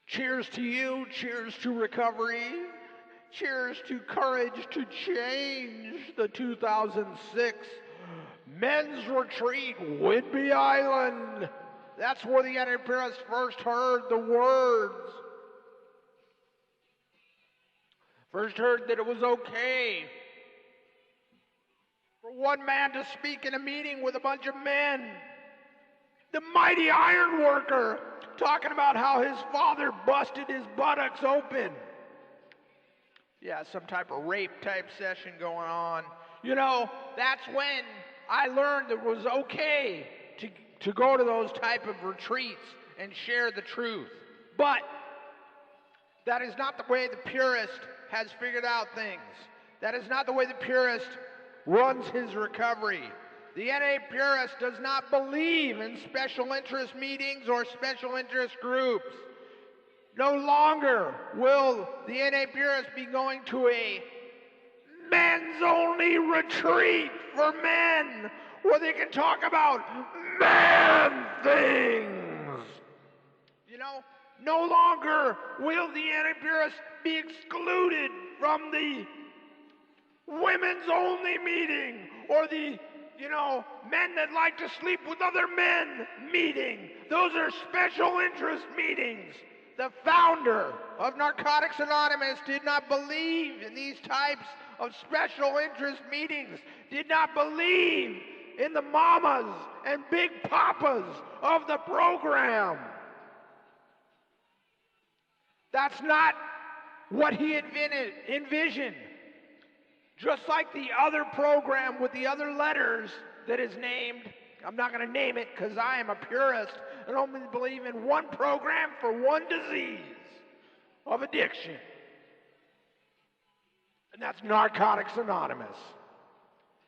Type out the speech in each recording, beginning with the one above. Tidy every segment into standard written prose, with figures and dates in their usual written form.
Cheers to you, cheers to recovery, cheers to courage to change the 2006 men's retreat, Whidbey Island. That's where the NA-Purists first heard the words. First heard that it was okay for one man to speak in a meeting with a bunch of men. The mighty iron worker talking about how his father busted his buttocks open. Yeah, some type of rape type session going on. You know, that's when I learned it was okay to go to those type of retreats and share the truth. But that is not the way the purist has figured out things. That is not the way the purist runs his recovery. The NA-Purist does not believe in special interest meetings or special interest groups. No longer will the NA-Purist be going to a men's-only retreat for men where they can talk about man things. You know, no longer will the NA-Purist be excluded from the women's-only meeting or the men that like to sleep with other men meeting. Those are special interest meetings. The founder of Narcotics Anonymous did not believe in these types of special interest meetings, did not believe in the mamas and big papas of the program. That's not what he envisioned. Just like the other program with the other letters that is named, I'm not going to name it because I am a purist and only believe in one program for one disease of addiction. And that's Narcotics Anonymous.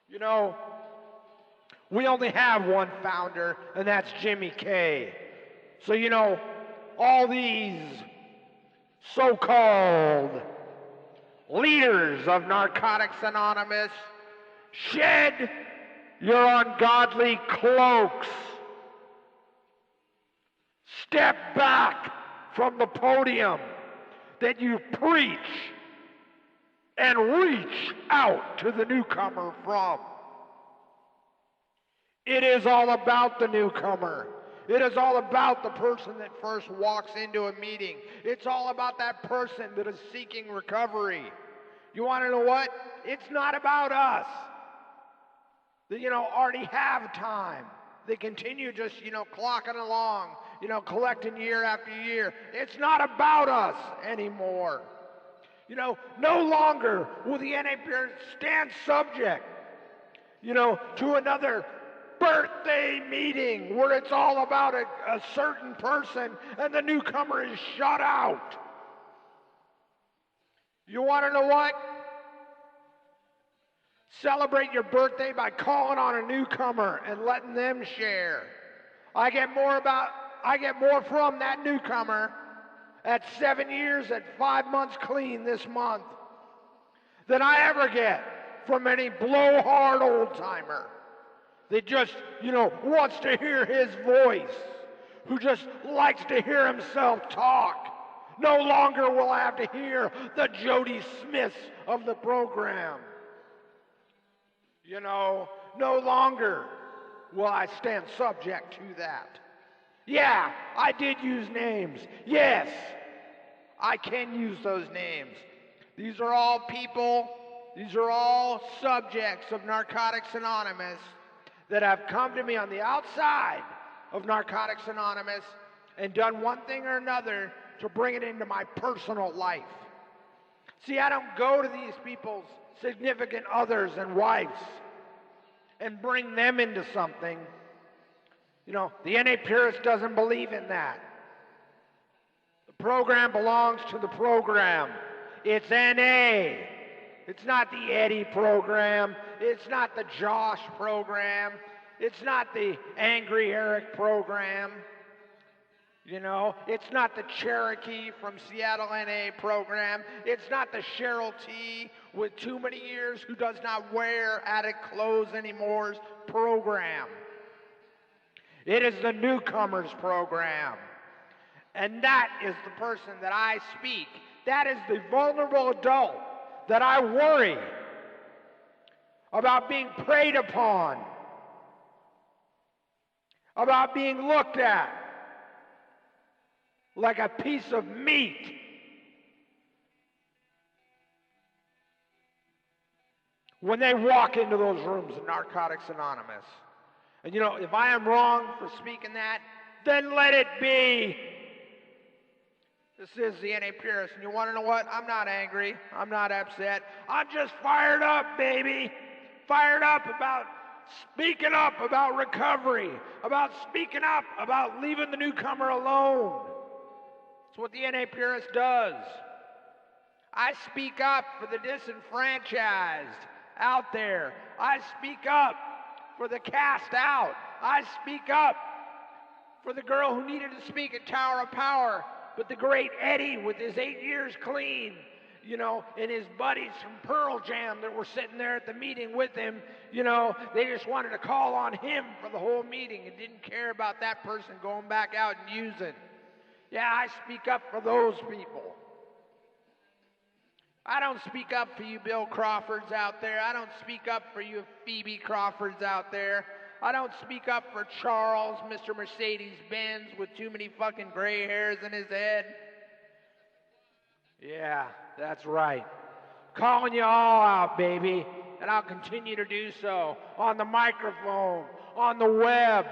You know, we only have one founder, and that's Jimmy K. So, you know, all these so-called leaders of Narcotics Anonymous, shed your ungodly cloaks. Step back from the podium that you preach and reach out to the newcomer from. It is all about the newcomer. It is all about the person that first walks into a meeting. It's all about that person that is seeking recovery. You want to know what? It's not about us. That, already have time. They continue just, clocking along, collecting year after year. It's not about us anymore. No longer will the NA-Purist stand subject, to another birthday meeting where it's all about a certain person and the newcomer is shut out. You want to know what? Celebrate your birthday by calling on a newcomer and letting them share. I get more from that newcomer at 7 years at 5 months clean this month than I ever get from any blowhard old-timer that just, wants to hear his voice, who just likes to hear himself talk. No longer will I have to hear the Jody Smiths of the program. No longer will I stand subject to that. Yeah, I did use names. Yes, I can use those names. These are all people, these are all subjects of Narcotics Anonymous that have come to me on the outside of Narcotics Anonymous and done one thing or another to bring it into my personal life. See, I don't go to these people's significant others and wives and bring them into something. The NA-Purist doesn't believe in that. The program belongs to the program. It's NA. It's not the Eddie program. It's not the Josh program. It's not the Angry Eric program. It's not the Cherokee from Seattle NA program. It's not the Cheryl T with too many years who does not wear addict clothes anymore's program. It is the newcomers program. And that is the person that I speak. That is the vulnerable adult that I worry about being preyed upon, about being looked at like a piece of meat. When they walk into those rooms of Narcotics Anonymous. And you know, if I am wrong for speaking that, then let it be. This is the NA-Purist, and you want to know what? I'm not angry. I'm not upset. I'm just fired up, baby. Fired up about speaking up about recovery, about speaking up about leaving the newcomer alone. That's what the NA-Purist does. I speak up for the disenfranchised out there. I speak up for the cast out. I speak up for the girl who needed to speak at Tower of Power, but the great Eddie with his 8 years clean, you know, and his buddies from Pearl Jam that were sitting there at the meeting with him, you know, they just wanted to call on him for the whole meeting and didn't care about that person going back out and using. Yeah, I speak up for those people. I don't speak up for you Bill Crawfords out there. I don't speak up for you Phoebe Crawfords out there. I don't speak up for Charles, Mr. Mercedes-Benz with too many fucking gray hairs in his head. Yeah, that's right. Calling you all out, baby. And I'll continue to do so on the microphone, on the web.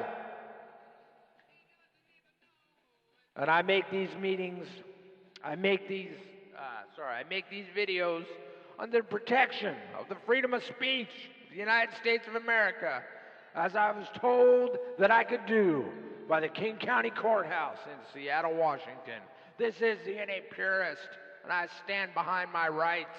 And I make these meetings, I make these videos under protection of the freedom of speech of the United States of America, as I was told that I could do by the King County Courthouse in Seattle, Washington. This is the NA-Purist, and I stand behind my rights.